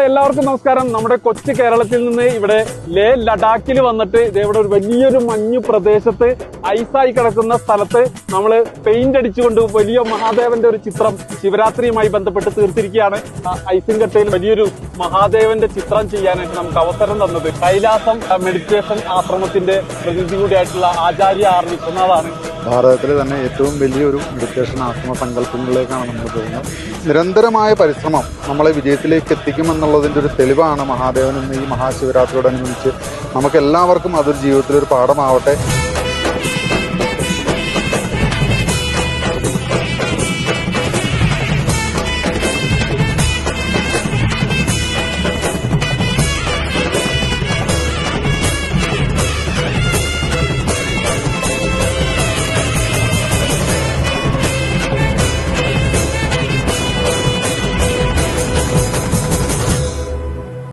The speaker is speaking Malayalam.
എല്ലാവർക്കും നമസ്കാരം. നമ്മുടെ കൊച്ചു കേരളത്തിൽ നിന്ന് ഇവിടെ ലേ ലഡാക്കിൽ വന്നിട്ട് ഇവിടെ ഒരു വലിയൊരു മഞ്ഞു പ്രദേശത്ത് ഐസായി കിടക്കുന്ന സ്ഥലത്ത് നമ്മൾ പെയിന്റ് അടിച്ചുകൊണ്ട് വലിയ മഹാദേവന്റെ ഒരു ചിത്രം ശിവരാത്രിയുമായി ബന്ധപ്പെട്ട് തീർത്തിരിക്കുകയാണ്. ഐസിൻകട്ടയിൽ വലിയൊരു മഹാദേവന്റെ ചിത്രം ചെയ്യാനായിട്ട് നമുക്ക് അവസരം തന്നത് കൈലാസം മെഡിറ്റേഷൻ ആശ്രമത്തിന്റെ പ്രതിനിധി കൂടിയായിട്ടുള്ള ആചാര്യ ആർ വിശ്വനാഥാണ്. ഭാരതത്തിലെ തന്നെ ഏറ്റവും വലിയൊരു മെഡിറ്റേഷൻ ആശ്രമ സങ്കല്പങ്ങളിലേക്കാണ് നമ്മൾ പോകുന്നത്. നിരന്തരമായ പരിശ്രമം നമ്മളെ വിജയത്തിലേക്ക് എത്തിക്കുമെന്നുള്ളതിൻ്റെ ഒരു തെളിവാണ് മഹാദേവൻ ഇന്ന് ഈ മഹാശിവരാത്രിയോടനുബന്ധിച്ച് നമുക്ക് എല്ലാവർക്കും അതൊരു ജീവിതത്തിലൊരു പാഠമാവട്ടെ.